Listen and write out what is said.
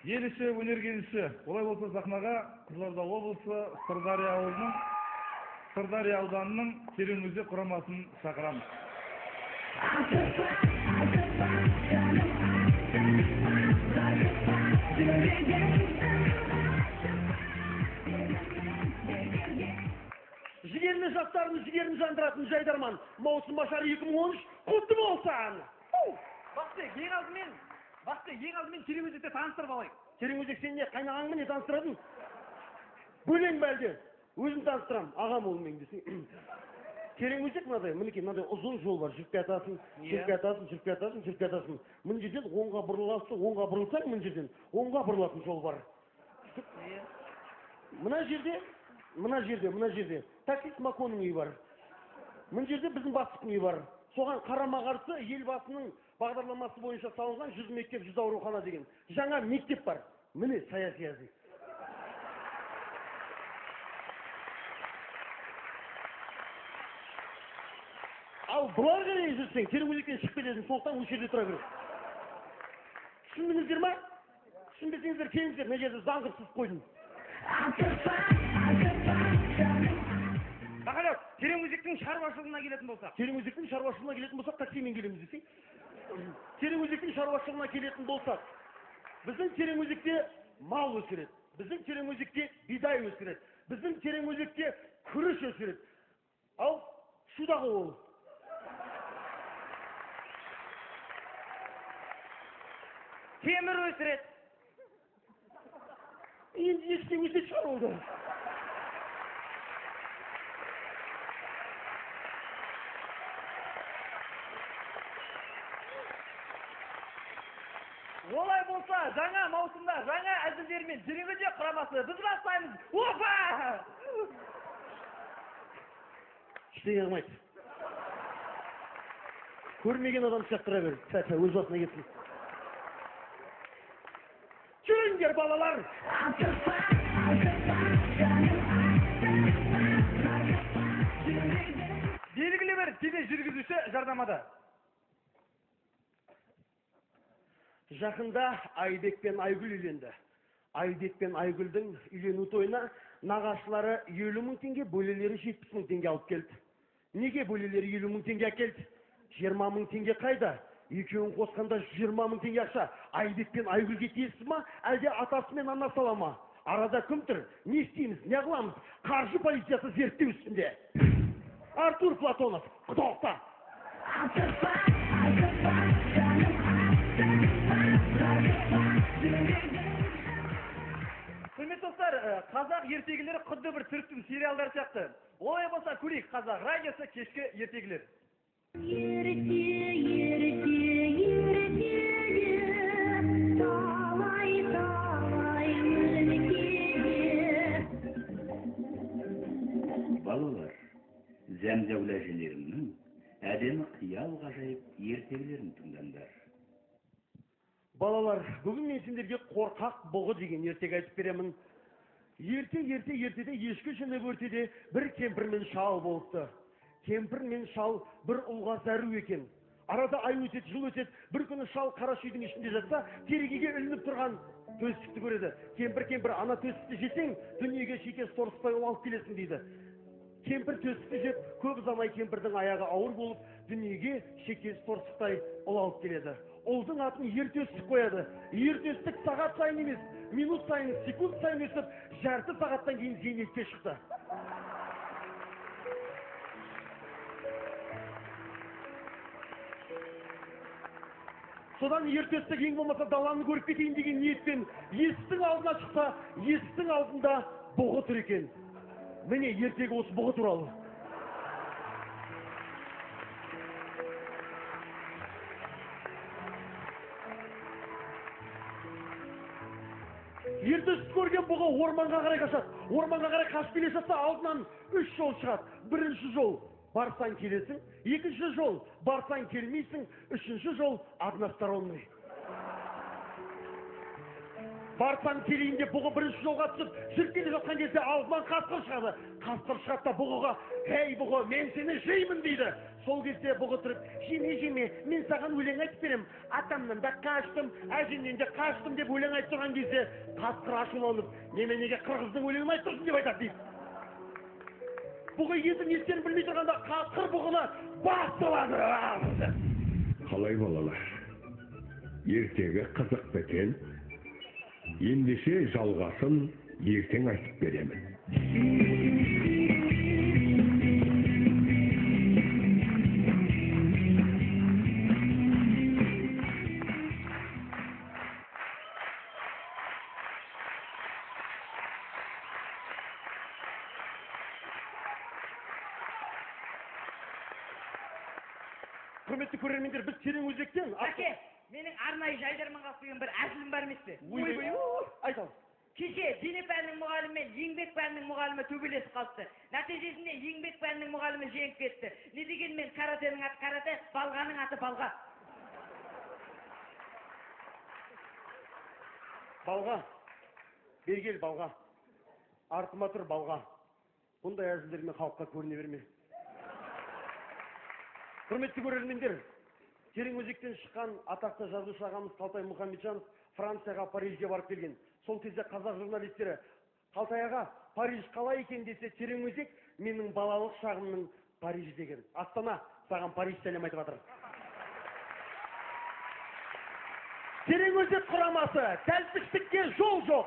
Ел іші өнергелісі. Олай болса сахнаға Қызылорда облысы Сырдария ауданының Тереңөзек құрамасын шақырамыз. Жігерлі жастардың жігерін жандыратын Жайдарман маусым ашар 2013 құтты болсын. Ең алдымен Тереңөзекте таныстырып алайық. Тереңөзек сен не қайнағаңмен не таныстырадың? Бөлең бәлде. Өзім таныстырам, ағам ол мен десең. Тереңөзек мінекей мынадай ұзын жол бар. Жүріп жатасың. Мына жерден оңға бұрыласың, оңға бұрылсаң, мына жерден оңға бұрылатын жол бар. Мына жерде таксист Маконның үйі бар. Мына жерде біздің бастықтың үйі бар. Соған қарама-қарсы елбасының бағдарламасы бойынша салынған 100 мектеп, 100 аурухана деген жаңа мектеп бар. Міне саяси язик. Ал бұлар қарай жүрсең, Тереңөзектен шығып кетесің, сондықтан осы жерде тұра бересің. Түсіндіңіздер ма? Түсінбесеңіздер келіңіздер, мына жерде заңғырсыз қойдым. Бақалап, Тереңөзектің шаруашылығына келетін болсақ, Таксимен келеміз десең. Тереңөзектің шаруашылығына келетін болсақ, біздің Тереңөзекте мал өсіреді, біздің Тереңөзекте бидай өсіреді, біздің Тереңөзекте күріш өсіреді. Ал шудағы ол. темір өсіреді. Енді ешке өсет шығар олды. Олай болса, жаңа маусымда жаңа әзілдермен Тереңөзек құрамасы біз бастаймыз. Опа! Ештеңе қылмайды. Көрмеген адам шақтыра бер. Өз басына кетсін. Жүріңдер, балалар! Белгілі бір тележүргізуші жарнамада. Жақында Айбек пен Айгүл үйленді. Айбек пен Айгүлдің үйлену тойына нағашылары 50 мың теңге, бөлелері 70 мың теңге алып келді. Неге бөлелері 50 мың теңге әкелді? 20 мың теңге қайда? Екеуін қосқанда 20 мың теңге ақша. Айбек пен Айгүлге тиесіз ма, әлде атасы мен анасы ала ма? Арада кім тұр? Не істейміз, не қыламыз? Қаржы полициясы зерттеу үстінде. Артур Платонов, құдалықта. Құрметті достар, қазақ ертегілері құдды бір түріктің сериалдары сияқты. Олай болса көрейік, қазақ радиосы кешкі ертегілер. Балалар, зәмзәулі әжелерімнің әдемі қиял ғажайып ертегілерін тыңдаңдар. Балалар, бүгін мен сендерге қорқақ бұғы деген ертегі айтып беремін. Ертеде ешкі жүні өртеде бір кемпір мен шал болыпты. Кемпір мен шал бір ұлға зәру екен. Арада ай өтеді, жыл өтеді, бір күні шал қара шүйдің ішінде жатса, терезеге ілініп тұрған төстікті көреді. Кемпір, ана төстікті жесең, дүниеге шекесі торыспай алып келесің дейді. Кемпір төстікті жеп, көп ұзамай кемпірдің аяғы ауыр болып, дүниеге шекесі торыспай алып келеді. Олдың атын ертөстік қояды. Ертөстік сағат сайын емес, минут сайын, секунд сайын өсіп, жарты сағаттан кейін зейнетке шықты. Содан ертөстік ең болмаса даланы көріп кетейін деген ниетпен есіктің алдына шықса, есіктің алдында бұғы тұр екен. Міне ертегі осы бұғы туралы. Ертөстік көрген бұғы орманға қарай қашады. Орманға қарай қашып келе жатса, алдынан 3 жол шығады. Бірінші жол барсаң келесің, екінші жол барсаң келмейсің, үшінші жол односторонний. Барсам келейін деп бұғы бірінші жолға түсіп, жүріп келе жатқан кезде алдынан қасқыр шығады. Қасқыр шығады да бұғыға, «Ей бұғы, мен сені жеймін» дейді. Сол кезде бұғы тұрып, «Жеме, мен саған өлең айтып берем. Атамнан да қаштым, әжемнен де қаштым» деп өлең айтып тұрған кезде, қасқыр ашуланып, «Неге қырғыздың өлеңін айтып тұрсың» деп айтады дейді. Бұғы енді не істерін білмей тұрғанда қасқыр бұғыны басып алады. Қалай балалар? Ертегі қызық бекен. Ендеше жалғасын ертең айтып беремін. Құрметті көрермендер, біз Тереңөзектен... Әке, менің арнайы жайдарманға қойған бір әзілім бар емес пе? Айтам. Кеше дене пәнінің мұғалімі мен еңбек пәнінің мұғалімі төбелесіп қалыпты. Нәтижесінде еңбек пәнінің мұғалімі жеңіп кетті. Не дегенмен каратенің аты карате, балғаның аты балға. Балға. Бергел балға. Артыма тұр балға. Бұндай әзілдермен халыққа көріне берме. Құрметті көрермендер, Тереңөзектен шыққан атақты жазушы ағамыз Қалтай Мұхамеджанов Францияға, Парижге барып келген. Сол кезде қазақ журналистері Қалтай аға, Париж қалай екен десе, Тереңөзек менің балалық шағымның Париж деген. Астана, саған Париж сәлем айтып жатыр. Тереңөзек құрамасы, тәлпіштікке жол жоқ.